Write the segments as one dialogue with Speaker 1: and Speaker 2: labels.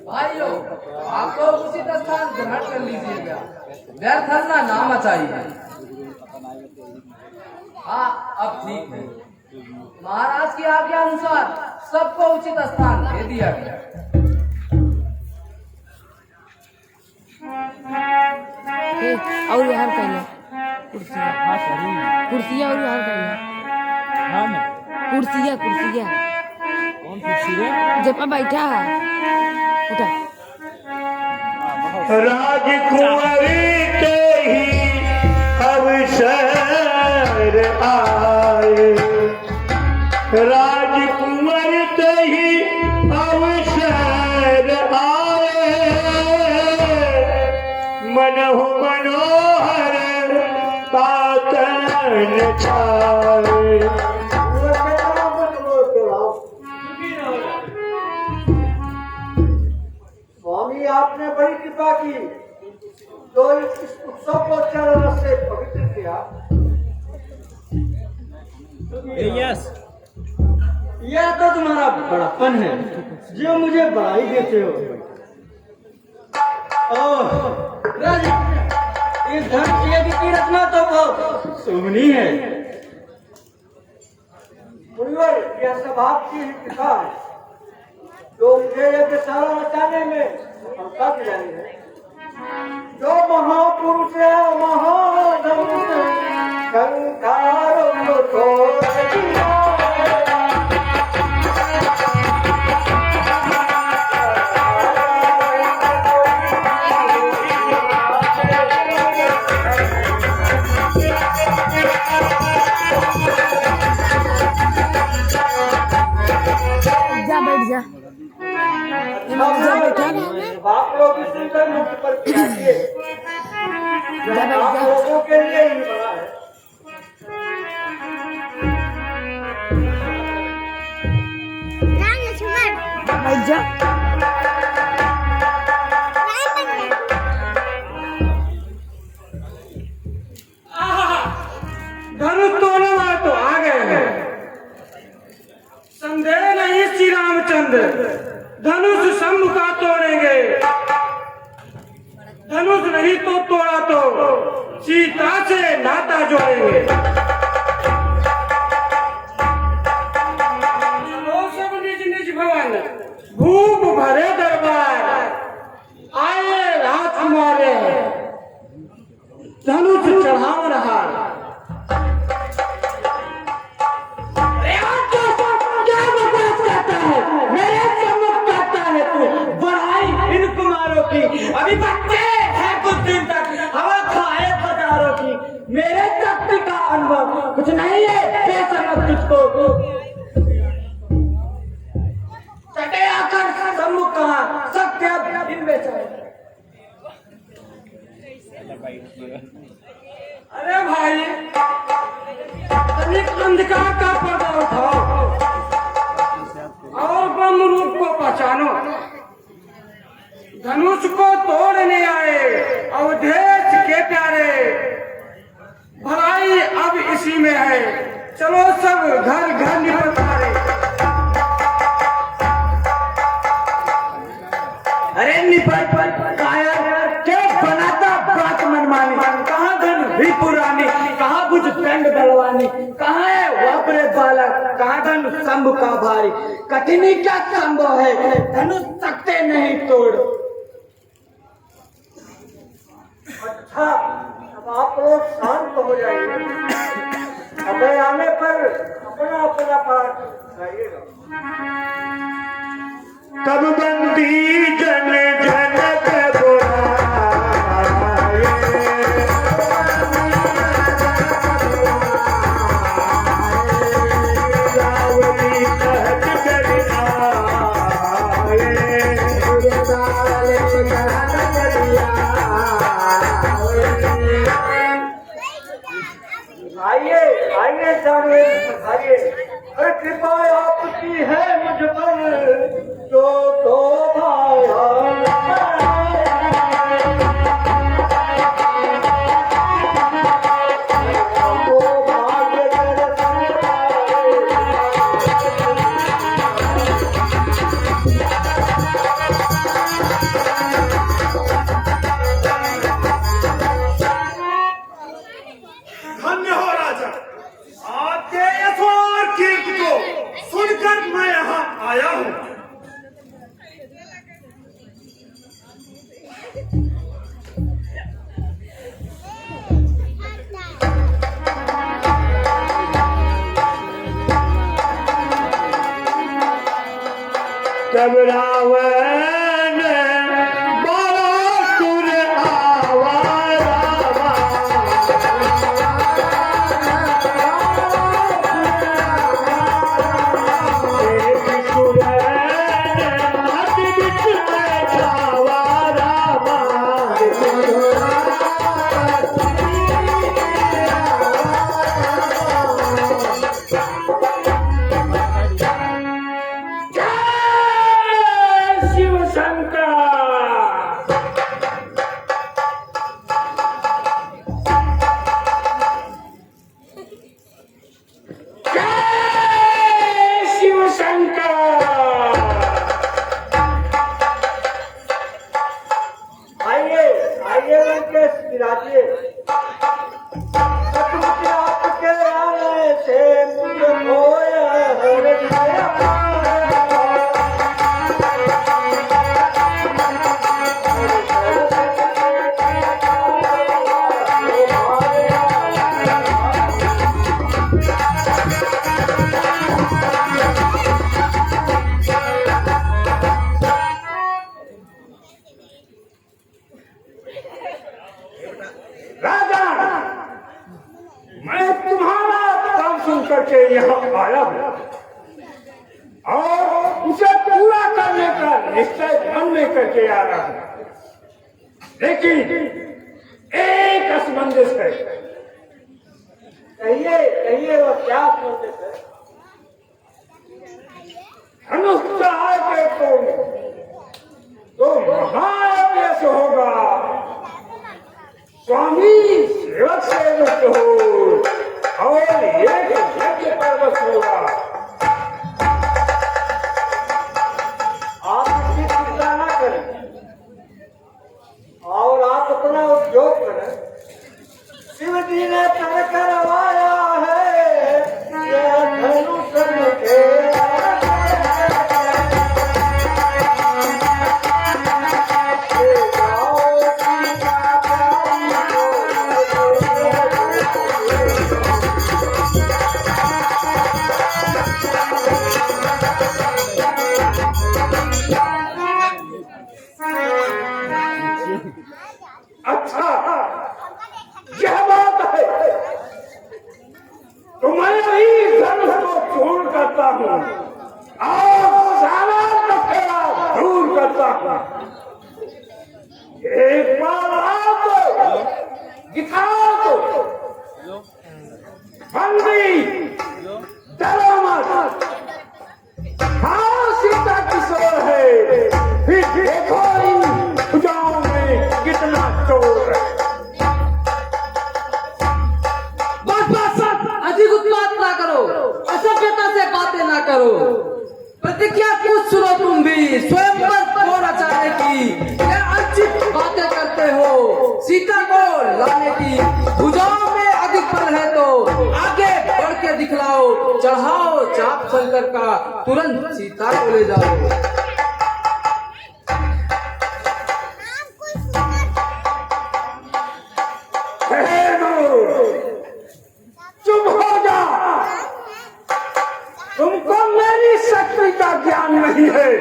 Speaker 1: भाइयों, आप लोग उचित स्थान ग्रहण कर लीजिएगा, व्यर्थ हल्ला ना मचाइए। हाँ, अब ठीक है। महाराज की आज्ञा अनुसार सबको उचित स्थान दे दिया गया।
Speaker 2: और यार कहना कुर्सियाँ कुर्सियाँ और यार कहना कुर्सियाँ कुर्सियाँ
Speaker 3: कौन कुर्सी है?
Speaker 2: जब मैं बैठा है उठा
Speaker 4: राजकुंवरी के ही अवसर आए, राजकुंवर के ही अवसर आए, मनहु मनोहर तातन छाए।
Speaker 5: स्वामी, आपने बड़ी कृपा की जो इस उत्सव को चरण से पवित्र किया।
Speaker 3: यस,
Speaker 5: यह तो तुम्हारा बड़प्पन है जो मुझे बड़ाई देते हो। ओह राजा, इस धन की रचना तो बहुत सुगनी है। मुनिवर, यह सब आपकी ही कृपा है जो मुझे यज्ञशाला रचाने में सफलता दिलाई है। जो महापुरुष है महाधनुष संसार को तोड़ दिया।
Speaker 2: जा बैठ जा
Speaker 5: आप लोग इस सुंदर मुख पर खिलाइए। आप लोगों के लिए ही बना है।
Speaker 2: बैठ जा
Speaker 4: धनुष तोड़ने वाले तो आ गए हैं। संदेह नहीं श्री रामचंद्र, धनुष शंभु का तोड़ेंगे। धनुष नहीं तो तोड़ा तो सीता से नाता जोड़ेंगे। चलो सब निज निज भवन, भूप भरे दरबार, आए राजकुमार धनुष चढ़ाव रहा। अभी बच्चे हैं कुछ दिन तक, हवा खाए बाजारों की। मेरे तख्त का अनुभव कुछ नहीं है बेसमझ तुझको। चटे आकर सम्मुख कहा सत्य इनमें से। अरे भाई, तनिक अंधकार का पर्दा उठाओ और ब्रह्म रूप को पहचानो। धनुष को तोड़ने आए अवधेश के प्यारे, भलाई अब इसी में है। चलो सब घर घर निकल पड़े। अरे निपट काया क्या बनाता बात मनमानी। कहाँ धन भी पुरानी, कहाँ कुछ पेंड बलवानी, कहाँ है वापरे बालक, कहाँ धन शंभु का भारी। कठिनी क्या संभव है, धनुष सकते नहीं तोड़। अच्छा, अब आप लोग शांत हो जाइए। समय आने पर अपना अपना पाठ गाइएगा। तब बंदी जन जनक
Speaker 5: आइए आइए जानिए आइए। अरे कृपा आपकी है मुझ पर जो तो भाया।
Speaker 4: तब रावण बासुर आवा करके यहाँ आया हूँ और उसे पूरा करने का निश्चय मन में करके आ रहा हूँ, लेकिन एक असमंजस है।
Speaker 5: कहिए वो क्या असमंजस है?
Speaker 4: धनुष चढ़ा के तो महायश होगा, स्वामी सेवक से मुक्त हो और एक यज्ञ पर्वत होगा।
Speaker 5: आप इसकी चिंता न करें और आप अपना उद्योग करें। शिव जी ने तय करवाया है यह धनुष मुझे
Speaker 4: अच्छा, यह बात है तो मैं भी धनुष को चूर्ण करता हूँ और सारा लफेरा दूर करता हूँ। एक बार आप दिखाओ तो बंदी डरो मत, हाँ सीता किशोर है, फिर देखो इन भुजाओं में कितना चोर है।
Speaker 1: अधिक उत्पात ना करो, असभ्यता से बातें ना करो, प्रतिज्ञा कुछ सुनो तुम भी, स्वयं पर को रचाने की या अनुचित बातें करते हो। सीता को लाने की भुजाओं में अधिक बल है तो आगे बढ़ के दिखलाओ, चढ़ाओ चाप शंकर का, तुरंत सीता को ले जाओ।
Speaker 4: चुप हो जा, तुमको मेरी शक्ति का ज्ञान नहीं है।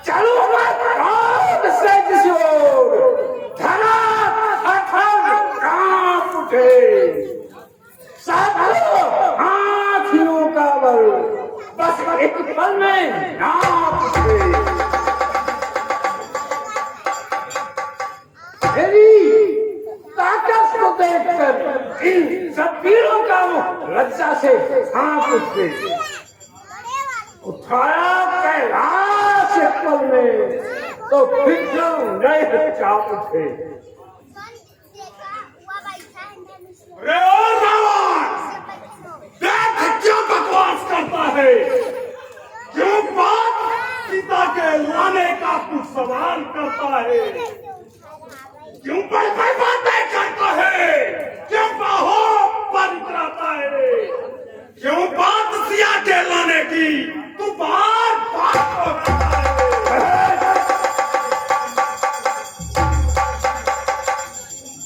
Speaker 4: चलो मत हाथ से किसी ओर, धना कांप उठे, साधो हाथियों का बल, बस एक पल में नाप उठे। मेरी ताकत को देखकर इन सब वीरों का लज्जा से हाँफ उठे, उठाया कैलाश पल में तो विक्रम नए चाप उठे। देख क्यों बकवास करता है, क्यों बात सीता के लाने का कुछ सवाल करता है, क्यों बड़ी बातें करता है, क्यों बाहों पर इतराता है, क्यों बात सिया के लाने की तू बार बार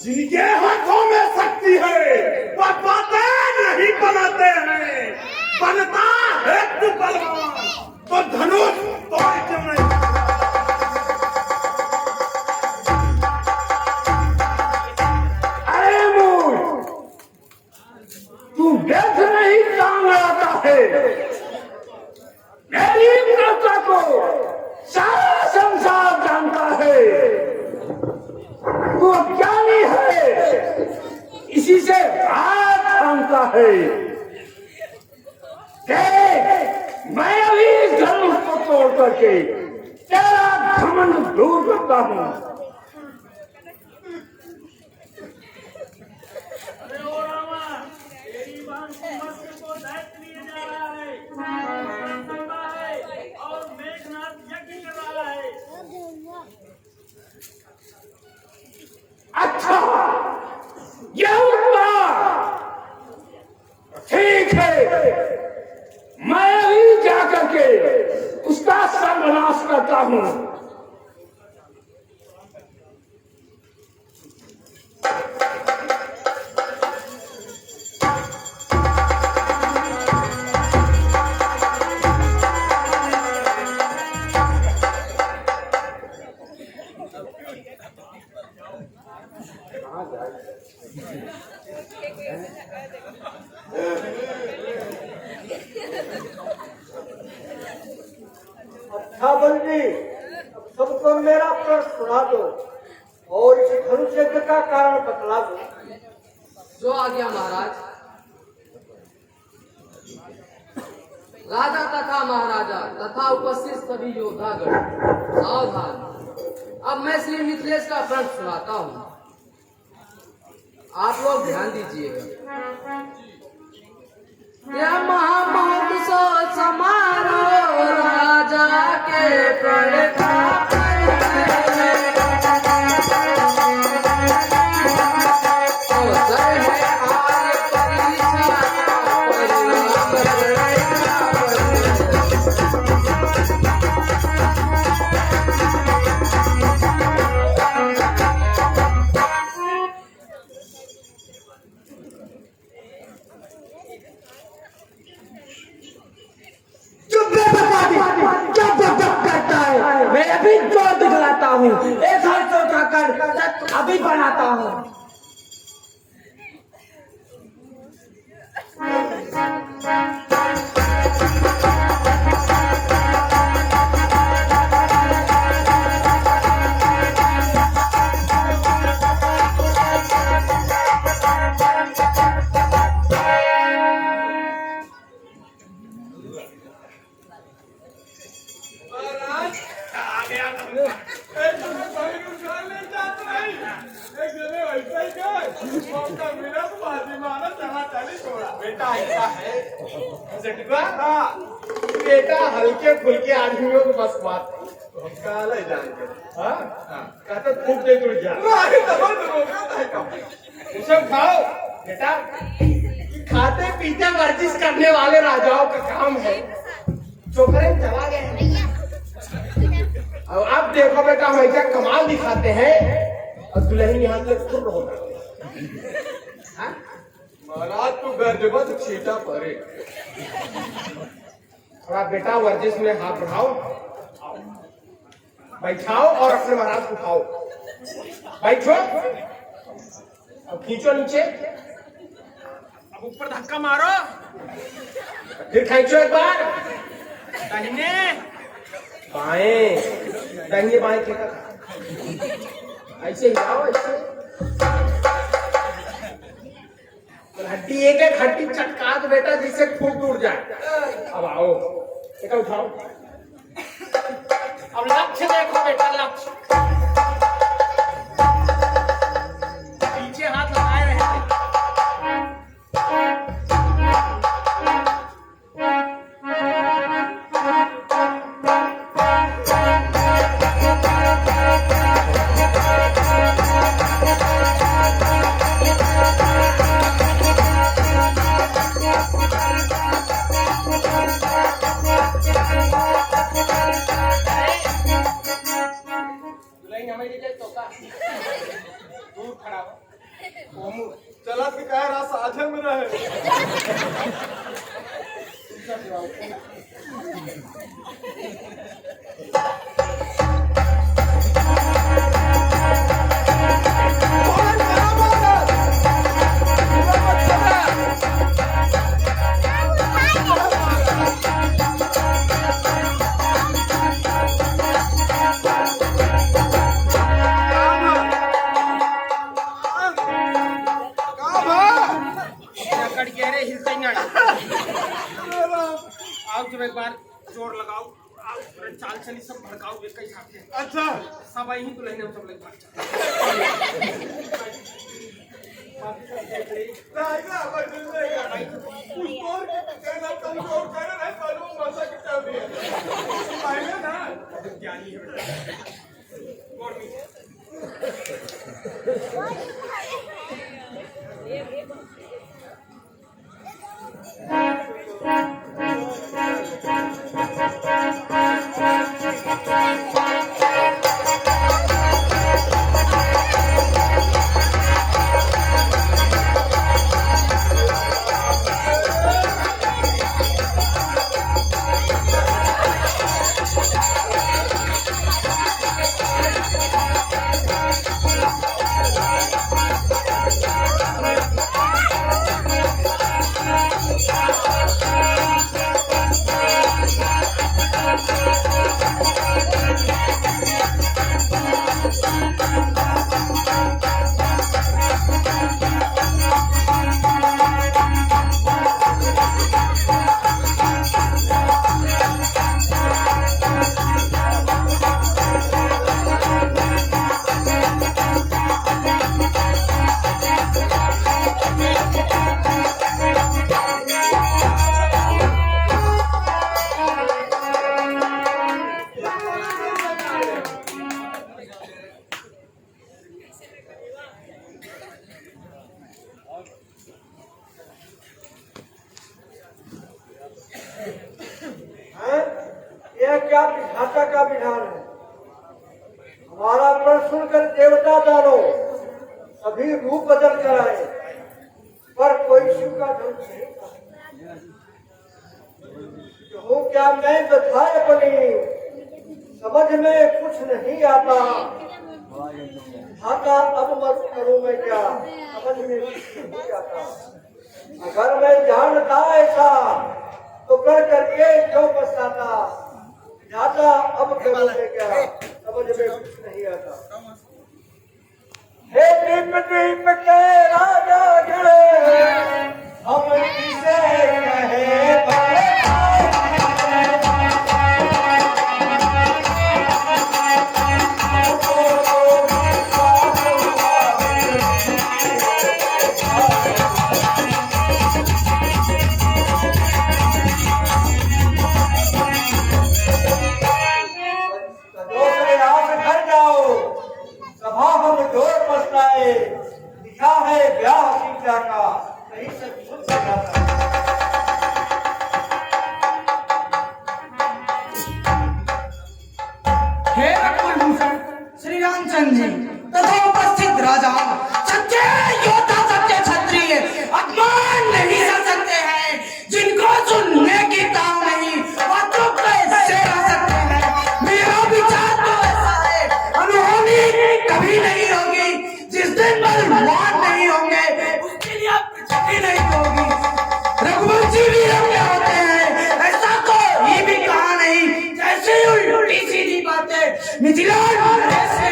Speaker 4: जिनके हाथों में शक्ति है वह बातें नहीं बनाते हैं, बनता है तू बलवान,
Speaker 6: तो धनुष तोड़ क्यों नहीं?
Speaker 4: अरे मूल, तू देख नहीं काम आता है। मेरी प्रथा को सारा संसार जानता है। तू ज्ञानी है, इसी से बात जानता है। देख, मैं अभी इस धनुष को तोड़ करके तेरा घमंड दूर करता हूँ।
Speaker 3: अरे ओ रामा, तेरी बांसुरी मस्त को दायित्व लिए जा रहा है। करता है और मेघनाथ यज्ञ कर रहा है।
Speaker 4: अच्छा, यह हुआ। ठीक है, मैं अभी जाकर के उसका सर्वनाश करता हूँ।
Speaker 5: अच्छा बंदी, अब सबको मेरा प्रश्न सुना दो और इस धनुष यज्ञ का कारण बतला दो।
Speaker 1: जो आ गया महाराज। राजा तथा महाराजा तथा उपस्थित सभी योद्धागण सावधान। अब मैं श्री मिथिलेश का प्रण सुनाता हूँ, आप लोग ध्यान दीजिएगा। यह महामहोत्सव समारोह राजा के प्रण का अवसर है आर्य परीक्षा का परिणाम
Speaker 4: मैं अभी जोर दिखलाता हूँ, एक हाथ से उठाकर अभी बनाता हूँ।
Speaker 6: बेटा ऐसा है झटका, बेटा हल्के फुल्के आदमियों को बस बात हम काला ही जानते कहते खूब दे दूर जा सब खाओ बेटा। खाते पीते वर्जिश करने वाले राजाओं का काम है। छोकरे चला गए और अब देखो बेटा हम क्या कमाल दिखाते हैं और दुल्हन यहाँ से खुद होगा। महाराज तू गर्जबत छीटा परे। थोड़ा बेटा वर्जिश में हाथ बढ़ाओ, बैठाओ और अपने महाराज को उठाओ। बैठो अब खींचो नीचे, अब ऊपर धक्का मारो, फिर खींचो एक बार दाहिने बाएं, दाहिने बाएं ऐसे हिलाओ, ऐसे हड्डी एक एक हड्डी चटका दो बेटा जिससे खून टूट जाए। अब आओ बेटा उठाओ, अब लक्ष्य देखो बेटा, लक्ष्य पीछे हाथ लगाए रहे। चला सिखाया रहा साझन में रहे। आओ जब एक बार जोर लगाओ चाल चली सब भड़काओ एक ही साथ में। अच्छा सब आई ही तो लेने सब लोग बात
Speaker 5: यह क्या विधाता का विधान है। हमारा प्रश्न सुनकर देवता दानो सभी रूप बदल कर आए, पर कोई शिव का धन नहीं। कहूँ क्या मैं बता अपनी समझ में कुछ नहीं आता। आता अब मत करूँ मैं क्या, समझ में कुछ नहीं आता। अगर मैं जानता ऐसा तो कर करके क्यों पछताता। जाता अब करूँ मैं क्या, समझ में कुछ नहीं आता। हे दीप दीप के राजा गिरे, हम किसे कहे बड़े। लिखा है ब्याह सीता का, कहीं से सुन सकता।
Speaker 1: हे कुलभूषण श्री रामचंद्र जी तथा उपस्थित राजा, सच्चे योद्धा सच्चे क्षत्रिय अपमान नहीं कर सकते हैं। जिनको सुनने की ताव नहीं वो चुप कैसे रह सकते हैं। मेरा विचार तो ऐसा है, अनहोनी कभी नहीं होगी। जिस दिन बलवान नहीं होंगे उसके लिए आप बेचैनी नहीं होगी। रघुवंशी भी रंगे होते हैं, ऐसा कोई भी कहा नहीं। जैसे उल्टी सीधी बातें मिथिला से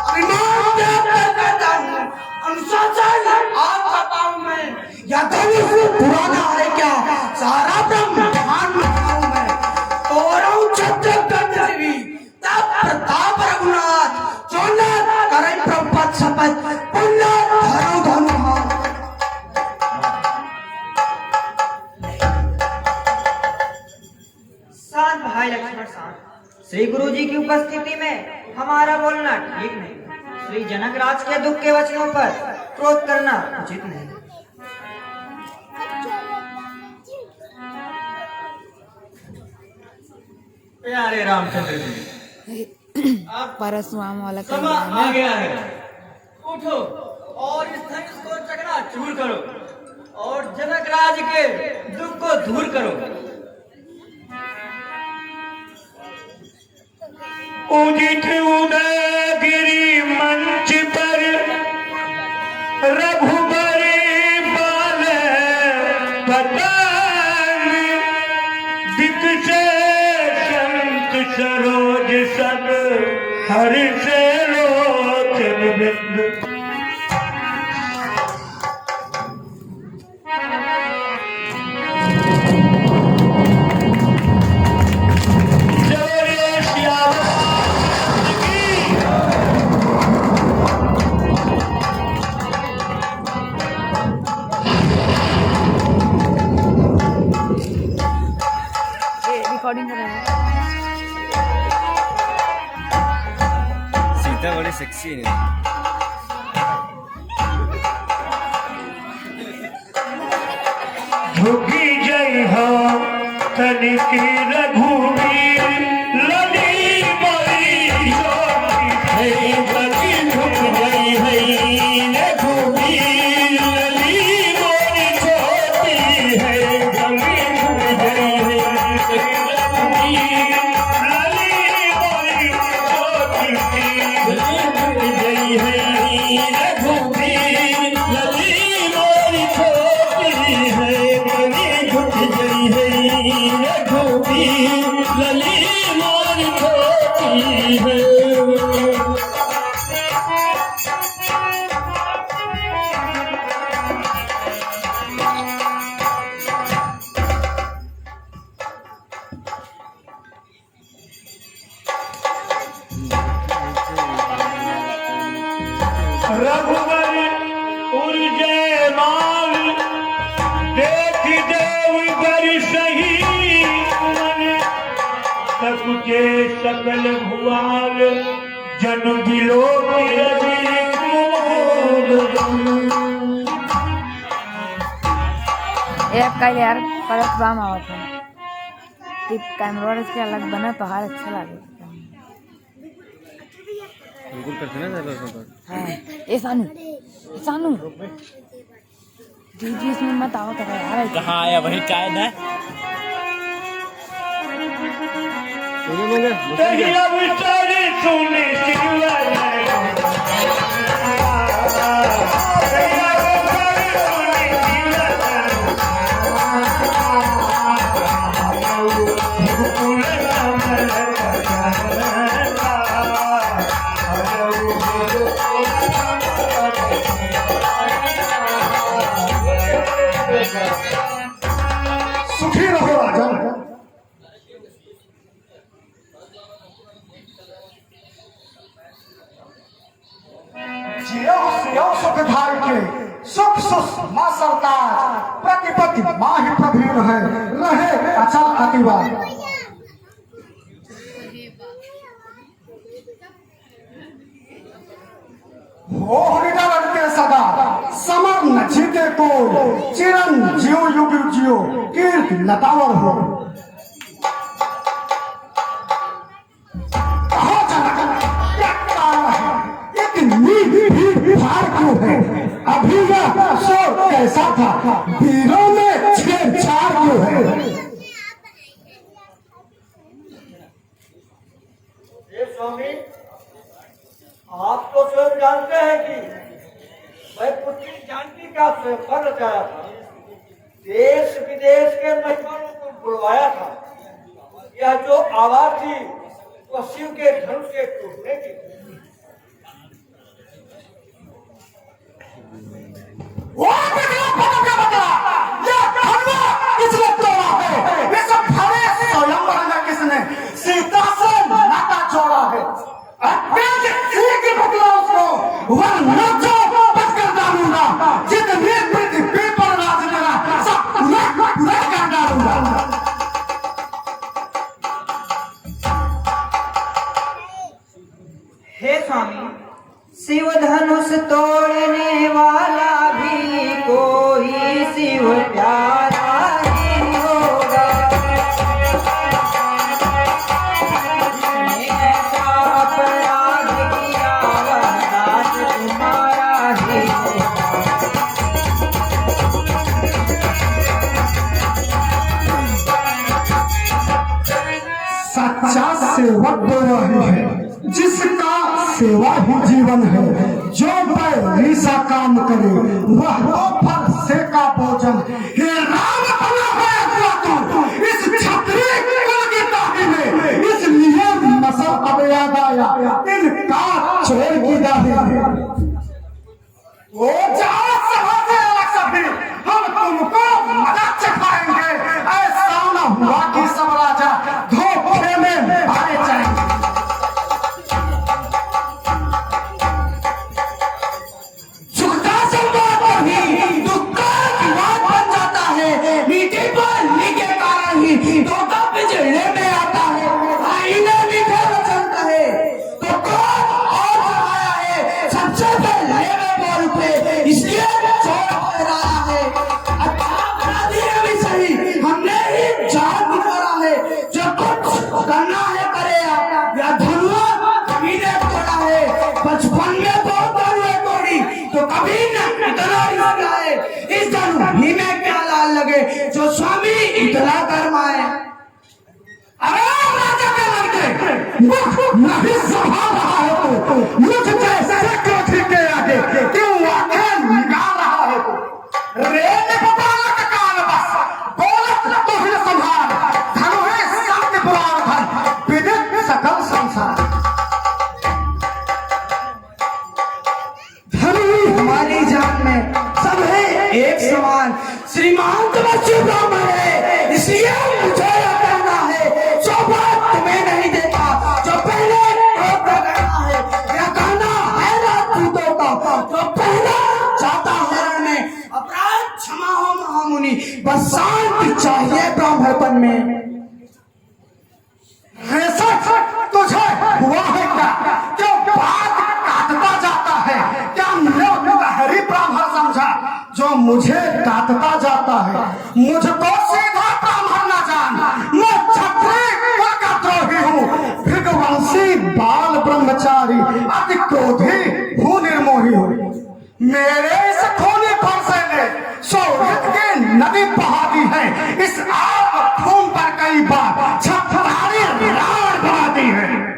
Speaker 1: अभिमान त्याग करता हूँ। अनुशासन आप बताऊं मैं, या धनुष पुराना है क्या, सारा ब्रह्मांड बताऊं मैं। तोरण छत्रपति भी तब प्रताप रघुनाथ, चोनत करे प्रपत शपथ, पुण्य धरो धनु हाथ।
Speaker 7: शांत भाई लक्ष्मण साहब, श्री गुरु जी की उपस्थिति में हमारा बोलना ठीक नहीं। श्री जनकराज के दुख के वचनों पर क्रोध करना उचित नहीं।
Speaker 4: प्यारे रामचंद्र जी,
Speaker 2: परशुराम वाला
Speaker 4: समा आ गया है। उठो और इस धनुष को चकनाचूर करो और जनकराज के दुख को दूर करो।
Speaker 3: उदित उदयगिरि मंच पर रघुबर बाल पतान दिखसे संत सरोज सब हर्ष लोचन बिंद।
Speaker 2: रिकॉर्डिंग कर रहे हैं।
Speaker 8: सीता बड़ी सेक्सी है।
Speaker 3: झुकी जय हो तनिक रघुवीर लली बड़ी जोड़ी है बड़ी झुक गई है रघुवीर लली बड़ी छोटी है बड़ी झुक गई है रघुवीर लली बड़ी छोटी है झुक गई है रघुवीर लली बड़ी छोटी है बड़ी झुक गई है रघुवीर लली बड़ी छोटी है। रघुवर उर्जय माल देख देव बर सही सकुचे सकल भुआल जन बिलो
Speaker 2: एक कल यार परत बाम आवत है टिप कैमरा इसके अलग बना पहाड़ अच्छा लगे।
Speaker 8: बिल्कुल करते ना ज़्यादा
Speaker 2: हाँ ए सानू जी इसमें मत आओ कर यार।
Speaker 8: कहाँ आया वही टाइम है।
Speaker 5: सुखी रहो राजन। जियो सियो सुख धार के सुख सुख माँ सरताज प्रतिपति माँ ही प्रभीर है रहे अचल अतिवाद। हो हरिदार के सदा समर न जीते को चिरन जियो युग जियो कीर्ति लतावर हो। कहो जनक क्या कारण है इतनी भीड़ भाड़ क्यों है अभी यह शोर कैसा था वीरों में छेड़छाड़ क्यों है।
Speaker 6: ये स्वामी आप तो स्वयं जानते हैं कि मैं पुत्री जानकी का स्वयंवर रचाया था। देश विदेश के मेहमानों को बुलवाया था। यह जो आवाज थी वह शिव के धनुष के टूटने की थी।
Speaker 5: वो बता ये धर्म किसने तोड़ा है ये सब भरे स्वयंवर में किसने सीता से नाता जोड़ा है। वरना जो बचकर डालूंगा जितने पृथ्वी पर राज मेरा सब उलट कर डालूंगा।
Speaker 7: हे स्वामी शिव धनुष तोड़ने वाला भी कोई शिव प्यारा नहीं होगा। जिसने ऐसा अपराध किया वह दास तुम्हारा ही
Speaker 5: सच्चा सेवक दो रही है सेवा ही जीवन है। जो पैरी सा काम करे वह फल से का भोजन। हे राम बना है तू इस क्षत्रिय कुल की दाढ़ी में, इसलिए नस्ल अब याद आया इनका चोर की दाढ़ी। वो जाओ सभा से अलग सभी, हम तुमको मदद चखाएंगे। ऐसा न हुआ कि सब राजा धोखे में मारे जाएंगे। झुकता संवाद ही दुक्का की बात बन जाता है। नीति बोलने के कारण ही धोखा पिछड़ने में आता है। आईने मीठे वचन कहे तो कौन और चढ़ाया है सबसे पहले पे, इसलिए चोर ठहराया है। अच्छा अपराधी है भी सही, हमने ही जान निकाला है। जो कुछ करना है करे या धनुआ कभी ने तोड़ा है। बचपन में बहुत धनुए तोड़ी तो कभी न इतना लगा है। इस धनु ही में क्या लाल लगे जो स्वामी इतना करमाए। अरे राजा के लड़के मुख नहीं संभाल रहा है तो मुझ जैसे क्रोधी के आगे क्यों आंखें निकाल रहा है तो। रेल पताल का काल बस बोलत तो ही संभाल। धनु है सत्य पुराण धन विदित सकल संसार। धनु हमारी जान में सब है एक समान। श्रीमान तवज्जो ब्राह्मण है इसलिए मुझे यह कहना है जो बात तुम्हें नहीं देता जो पहले करना है। यह कहना है राजपूतों का जो पहला जाता हरण में अपराध क्षमा हो महामुनि, बस शांति चाहिए ब्राह्मणपन में। तुझे हुआ है क्या जो बात काटता जाता है? क्या लहरी ब्राह्मण समझा जो मुझे काटता जाता है? मुझको सीधा ब्राह्मण न जान, मैं क्षत्रिय कुल का द्रोही हूँ। भृगवंशी बाल ब्रह्मचारी अति क्रोधी हूँ निर्मोही हूँ। मेरे इस खूनी फरसे ने शौर्य की नदी बहा दी है। इस आग खून पर कई बार छत्रारी रावण बना दी है।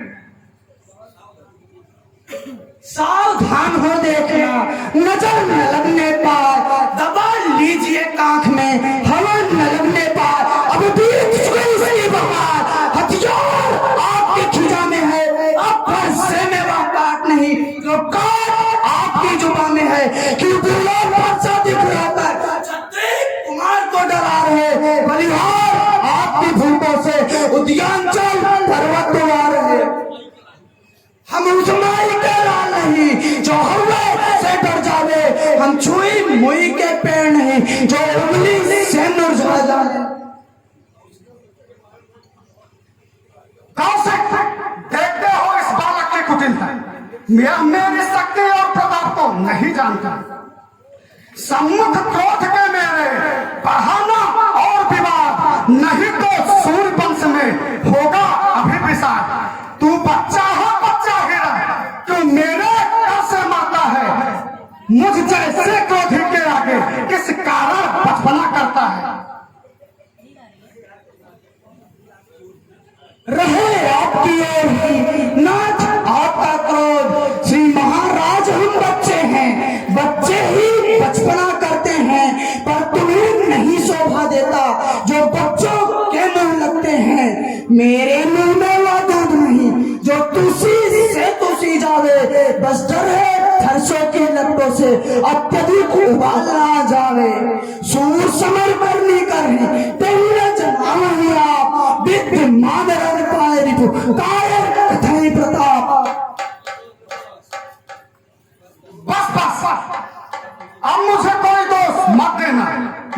Speaker 5: सावधान हो देखना नजर न लगने पार, दबा लीजिए कांख में हवा न लगने पार। अब बीत चुकी इसकी बहार, हथियार आपकी खिजा में है अब फरसे में वह काट नहीं जो काट आपकी जुबा में है। क्यों दूल्हा फरसा दिखलाता छत्रिय कुमार को डरा रहे बलिहार आपकी भूतों से उद्यांचल पर्वत उड़ा रहे। हम उजमाई के लाल नहीं जो हवा से डर जावे, हम छुई मुई के पेड़ नहीं जो उंगली से मुरझा जाए। कौशिक देखते हो इस बालक की कुटिलता, मेरी शक्ति और प्रताप को नहीं जानता। सम्मुख क्रोध के मेरे बढ़ाना और विवाद, नहीं तो सूर्य वंश में होगा अभिविसार। तू बच्चा हो बच्चा ही रह, क्यों मेरे डर से मारता है? मुझ जैसे क्रोधी के आगे किस कारण बचपना करता है? रहे आपकी ओर ही नाच आपका क्रोध। श्री महाराज हम बच्चे हैं, बच्चे ही बचपना करते हैं, पर तुम्हें नहीं शोभा देता जो बच्चों के मुंह लगते हैं। मेरे मुंह में वह दूध नहीं जो तुसी से तुसी जावे, बस डर है सरसों की लट्टों से अत्यधिक उबाल ना जावे। सूर समर करनी करनी तेरे जनाव ही आप विद्यमान रन पाए रिपु कायर कथई प्रताप। बस बस अब मुझे कोई दोष मत देना,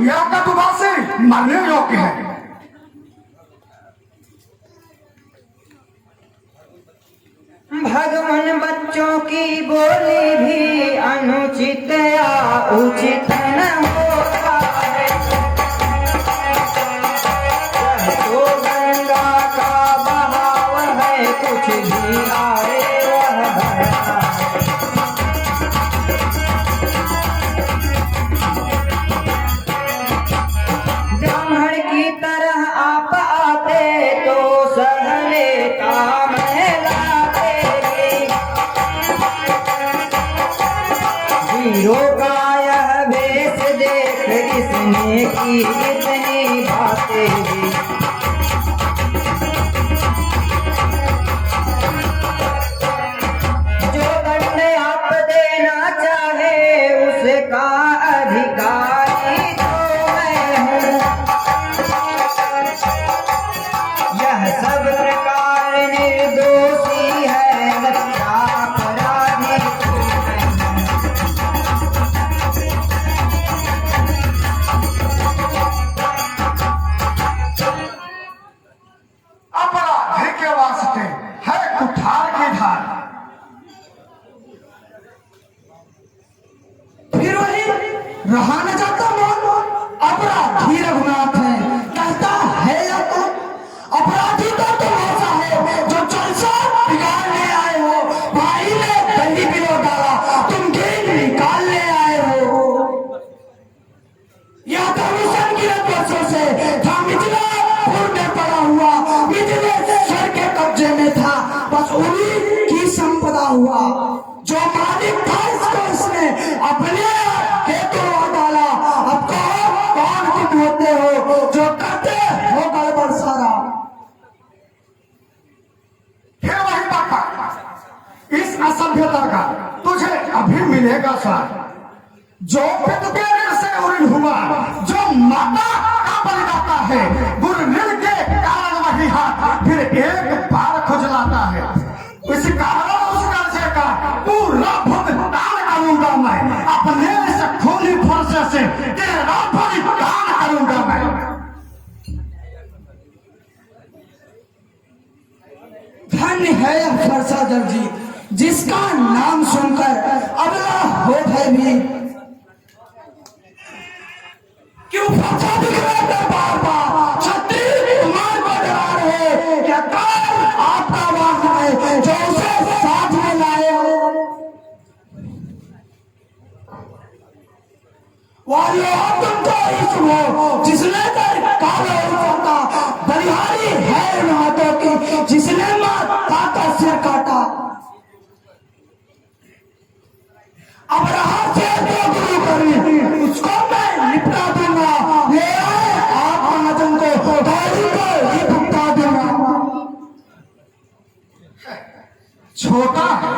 Speaker 5: यह कटुवासी मरने योग्य है।
Speaker 7: भगवान बच्चों की बोली भी अनुचित या उचित न होता है। तो गंगा का बहाव है कुछ भी आए वह बहता है। ब्राह्मण की तरह आप आते तो सह लेता मैं लाते। हीरो का यह वेश देख इसने की इतनी बातें भी। जो दंड आप देना चाहे उसका अधिकारी तो मैं हूँ। यह सब प्रकार निर्दोषी है हत्या अपराधी तो मैं हूँ।
Speaker 5: अपराधी के वास्ते है कुठार की धार। फिर वही रहा न जाता मौन, अपराधी रघुनाथ है कहता है या तो अपराधी तो तुम ऐसा है जो जलसा बिगाड़ने आए हो। भाई ने दंडी पिलो डाला तुम गेंद निकालने आए हो। यह तो मिशन गिरत वर्षों से था मिथिला फूटने पड़ा हुआ, मिथिले सर के कब्जे में था बस उन्हीं की संपदा हुआ। जो मालिक था इसको इसने अपने खेतों में डाला। अब कहो कौन तुम होते हो जो करते हो गड़बड़ सारा। फिर वही बात इस असभ्यता का तुझे अभी मिलेगा सार। जो पिता के ऋण से उऋण हुआ, जो माता का बलिदाता है, गुरुऋण के कारण वही हाथ फिर एक बार खुजलाता है। इस कारण उस कर्जे का पूरा भुगतान करूंगा मैं, अपने इस खूनी फरसे से तेरा भुगतान करूंगा मैं। धन्य है यह फरसा दर्जी जिसका नाम सुनकर अबला हो भयभीत। क्यों फरसा दिख रहा है बार बार, छत्री तुम्हारे को डरा रहे। क्या काम आपका वाहन है जो उसे साथ में लाए हो। वालियो तुम तो इसको जिसने काला होता बलिहारी है उन हाथों की जिसने माता का सिर काटा। अब रहा से तो गुरु करी उसको मैं निपटा दूंगा। ले आए आप महाजन को दौड़ी को ही भुगता दूंगा। छोटा है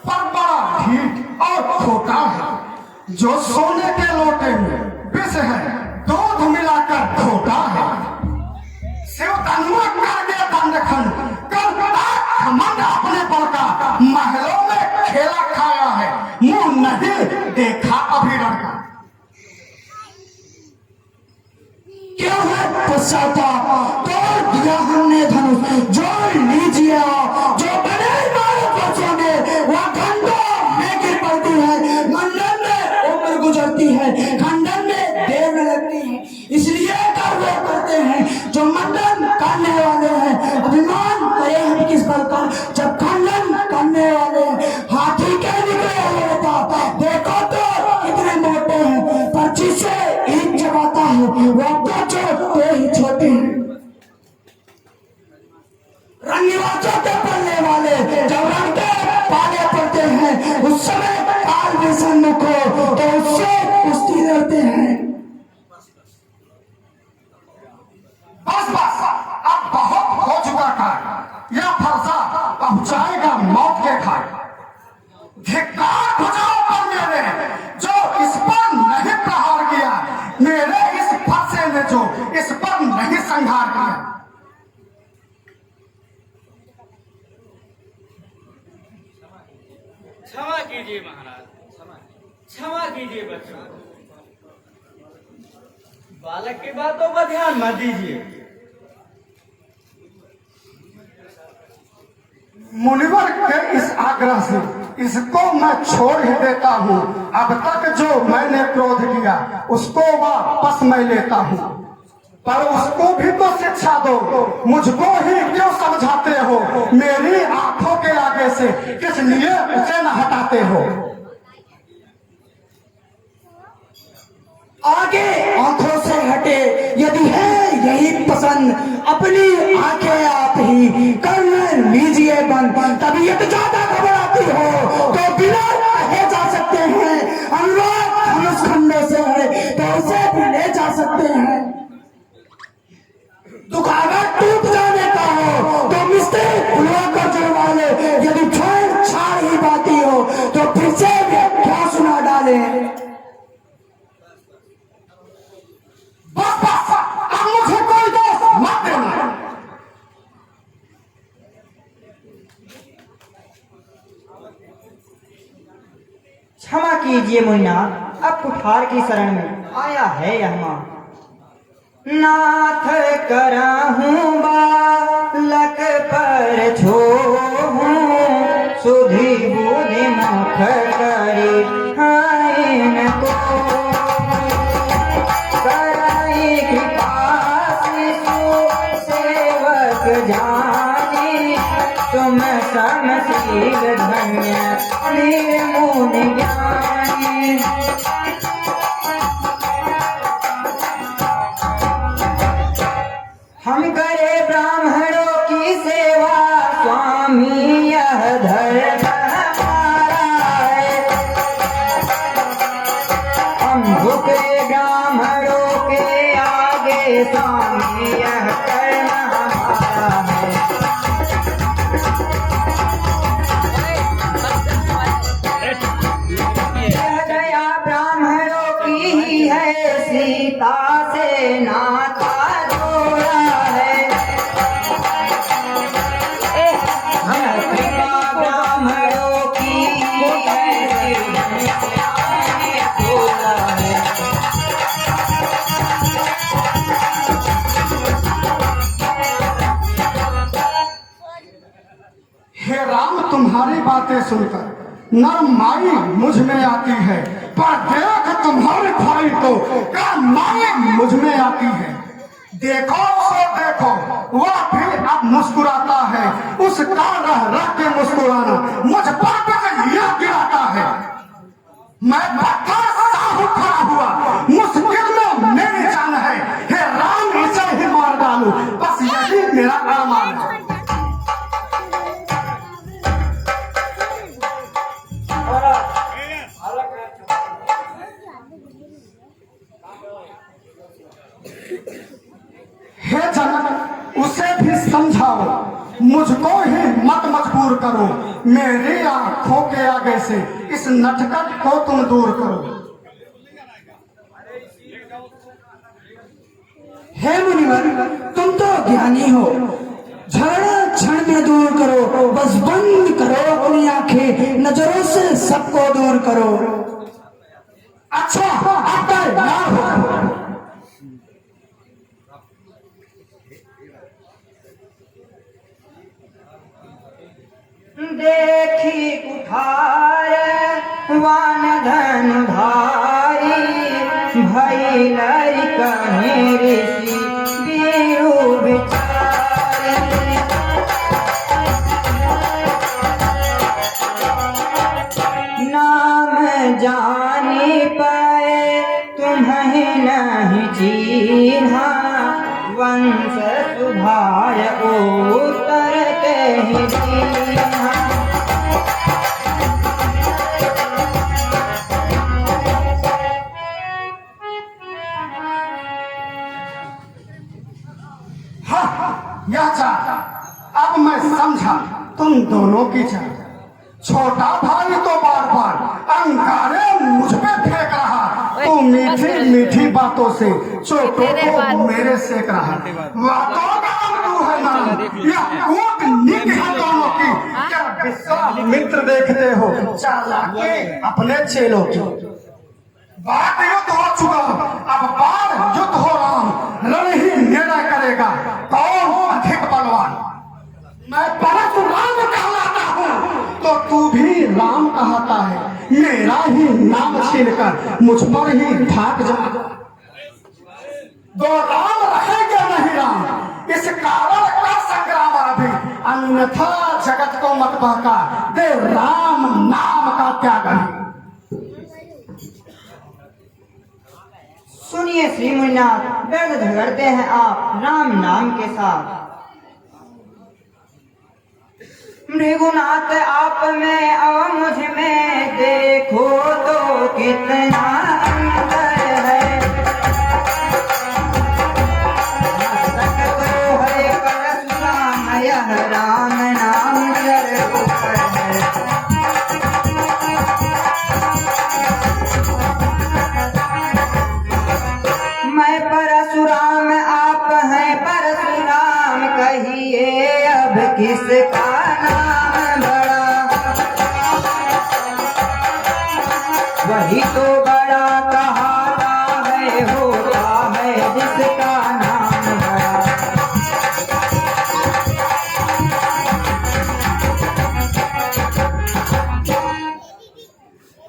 Speaker 5: पर बड़ा ढीठ और खोटा है। जो सोने के लोटे में विष है दूध मिलाकर खोटा है। शिव तनुआ करके दंडखंड घमंड अपने बल का महलों में खेला खाया है, मुंह नहीं देखा अभी रंगा। क्यों है पश्चाताप तोड़ दिया हमने धनुष जोड़ लीजिए। जो बने मारे बचोगे वह खंडों में गिर पड़ती है, मंडन में उम्र गुजरती है, खंडन में देर में लगती है। इसलिए कर वो करते हैं जो मंडन करने वाले हैं। अभिमान करे हम किस बल का जब खंडन करने वाले हैं। हाथी के निकले हुए था देखो तो कितने मोटे हैं, पर जिसे ईद जगाता है वह बच्चों तो ही छोटे हैं। रंगीवाचों के पढ़ने वाले जब रंग के पाले पड़ते हैं उस समय काल में सन्मुख हो तो उससे कुश्ती लड़ते हैं। बस बस अब बहुत हो चुका कार्य, यह फरसा पहुंचाएगा मौत के घाट। धिक्कार बजाओ पर मेरे जो इस पर नहीं प्रहार किया, मेरे इस फरसे ने जो इस पर नहीं संहार किया।
Speaker 3: क्षमा कीजिए महाराज, क्षमा कीजिए बच्चों। बालक की बातों पर ध्यान मत दीजिए।
Speaker 5: मुनिवर के इस आग्रह से इसको मैं छोड़ ही देता हूँ। अब तक जो मैंने क्रोध किया उसको वापस मैं लेता हूँ, पर उसको भी तो शिक्षा दो। मुझको ही क्यों समझाते हो? मेरी आंखों के आगे से किस लिए उसे न हटाते हो? आगे आंखों से हटे यदि है यही पसंद, अपनी आंखें आप ही कर लीजिए बंद। तबीयत ज्यादा घबराती हो तो बिना कहे जा सकते हैं।
Speaker 4: तो पीछे क्या सुना डाले। बस बस अब मुझे कोई दोष मत देना।
Speaker 7: क्षमा कीजिए मुन्ना, अब कुठार की शरण में आया है यह मां। नाथ करहूं बालक पर छोहूं, सुधी बुद्धि मुख करी हाइन को। कराई कृपा शिशु सेवक जानी, तुम समशील धन्य निर्मुनि ज्ञानी। हम करे ब्राह्मणों की सेवा, स्वामी यह धर्म हमारा है। हम झुके ब्राह्मणों के आगे, स्वामी यह कर्म हमारा है। यह दया ब्राह्मणों की ही है, सीता से नाता जोड़ा है। हम कृपा ब्राह्मणों की है, जोड़ा है।
Speaker 4: हे राम, तुम्हारी बातें सुनकर नर माई मुझ में आती है, पर देख तुम्हारे भाई को क्या माई मुझ में आती है। देखो सो देखो, वह भी अब मुस्कुराता है। उसका रह रह के मुस्कुराना मुझ पर यह गिराता है। मैं पत्थर सा खड़ा हुआ, मुश्किल में मेरी जान है। हे राम, इसे ही मार डालूं, बस यही मेरा अरमान है। हे जनक, उसे भी समझाओ, मुझको ही मत मजबूर करो। मेरी आंखों के आगे से इस नटखट को तुम दूर करो। हे मुनिवर, तुम तो ज्ञानी हो, झगड़ा क्षण में दूर करो। बस बंद करो अपनी आंखें, नजरों से सबको दूर करो। अच्छा, अब तैयार हो।
Speaker 7: देखी कुठार वान धन धारी, भई लरिका ऋषि बीरु बिचारी। नाम जानी पाए तुम्हें नहीं चीन्हा, वंश सुधाय उत्तर के ही दीन्हा।
Speaker 4: यह चाह अब मैं समझा तुम दोनों की चाह। छोटा भाई तो बार बार अंगारे मुझ पे फेंक रहा, तो मीठी मीठी बातों से चोटों को मेरे सेक रहा। बातों का तू है नाम, यह कूटनीति है दोनों की। क्या विश्वामित्र देखते हो चालाकी अपने चेलों की। बात युद्ध हो चुका, अब बाढ़ युद्ध हो राम। रण ही निर्णय करेगा कौन अधिक बलवान। मैं परशुराम कहलाता हूँ तो तू भी राम कहता है। मेरा ही नाम छीनकर मुझ पर ही ठाक जा। दो राम रहेंगे नहीं राम, इस कारण का संग्राम अभी। अन्यथा जगत को मत बहका दे, राम नाम का त्याग है।
Speaker 7: सुनिए श्री मुनिनाथ, व्यर्थ झगड़ते हैं आप राम नाम के साथ। भृगुनाथ आप में और मुझ में देखो तो कितना अंतर है। मस्तक को हरे परशुराम, यह राम नाम जर ऊपर है। वही तो बड़ा कहाता है, होता है जिसका नाम बड़ा।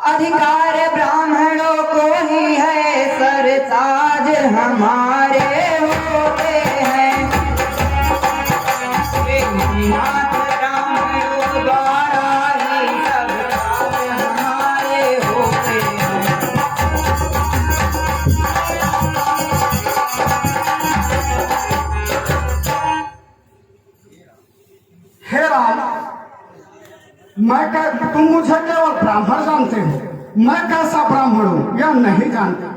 Speaker 7: अधिकार ब्राह्मणों को ही है, सरताज हमारे होते हैं। नाथ ब्राह्मणों द्वारा ही सब काज हमारे होते हैं।
Speaker 5: हे राम, तुम मुझे केवल ब्राह्मण जानते हो, मैं कैसा ब्राह्मण हूँ यह नहीं जानता।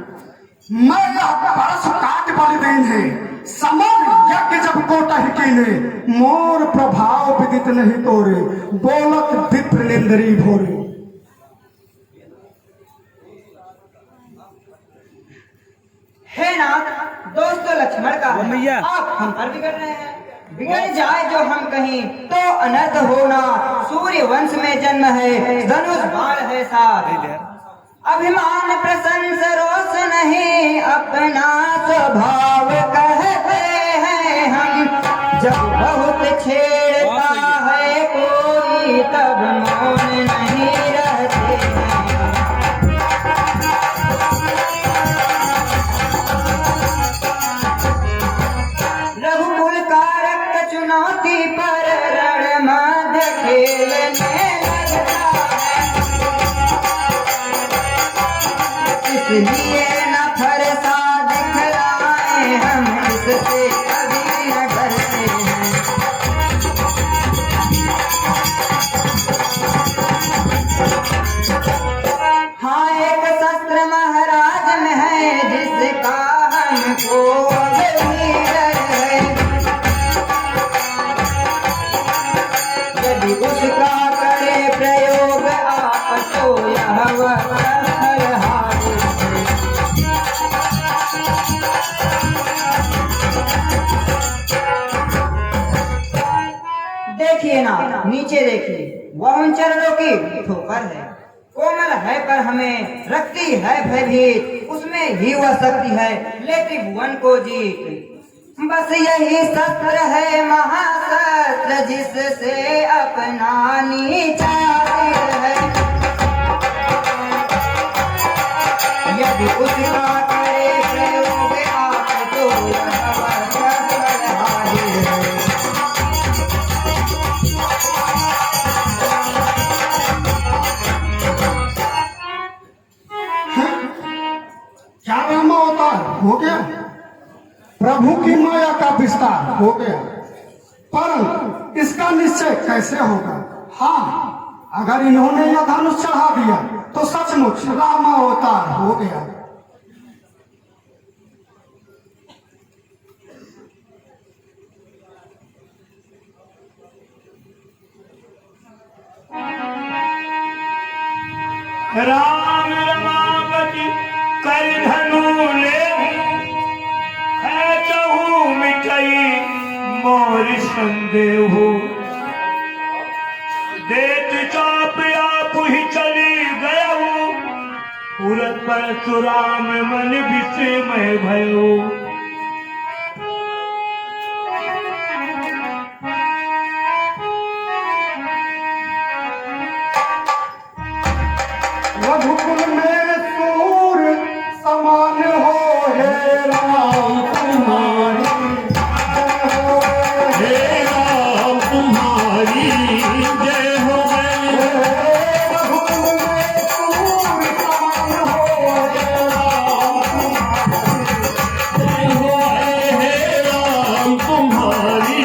Speaker 5: मैं यह परस काट बलिदेन है, समर यज्ञ जब कोटह कीने, मोर प्रभाव विदित नहीं तोरे, बोलत विप्र निंदरी भोरे।
Speaker 7: हे नाथ, दोस्तों लक्ष्मण का है, आप हम पर बिगड़ रहे हैं। बिगड़ जाए जो हम कहीं तो अनर्थ होना। सूर्य वंश में जन्म है, धनुष बाण है साथ। अभिमान प्रशंस रोष नहीं, अपना स्वभाव कहते हैं हम। जब बहुत छेड़ता है कोई, तब मौन नहीं रहते हैं। रघुकुल का रक्त चुनौती पर रण मध्य खेलने लगता है। इसलिए न फरसा दिखलाए हम, इससे कभी न डरते हैं। हाँ, एक शस्त्र महाराज में है, जिसका हमको अभी डर है। यदि उसका करे प्रयोग आप, तो यह वह हरहार है। देखिए ना, नीचे देखिए, वह उन चरणों की ठोकर है। कोमल है पर हमें रखती है भयभीत, उसमें ही वह शक्ति है लेती भुवन को जीत। बस यही शस्त्र है महाशस्त्र, जिससे अपना नीचा सिर है। यदि उसका करे प्रयोग आप, तो यह बलहारी है।
Speaker 5: क्या ब्रह्म अवतार हो गया, प्रभु की माया का विस्तार हो गया, परंतु इसका निश्चय कैसे होगा? हाँ, अगर इन्होंने यह धनुष चढ़ा दिया तो सचमुच राम अवतार हो गया।
Speaker 3: राम रमावती कर धनु ले, है तहु मिठई मोर संदेह। देत चाप आप ही चली गया, उरत परशुराम मन विस्मय भयो।
Speaker 5: रघुकुल में सूर्य समान हो, हे राम तुम्हारी जय हो,
Speaker 3: हे राम तुम्हारी जय हो।
Speaker 5: रघुकुल में सूर्य समान हो, हे राम तुम्हारी
Speaker 3: हे राम तुम्हारी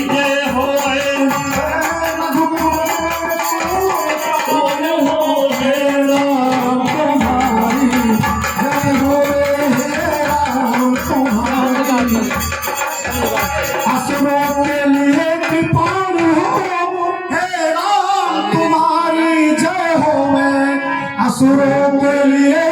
Speaker 3: जय हो।
Speaker 5: रघुकुल में सूर्य समान
Speaker 3: हो
Speaker 5: हे राम तुम्हारी जय हो, हे राम तुम्हारी। असुरों के लिए कृपाण हो, हे राम तुम्हारी जय हो। मैं असुरों के लिए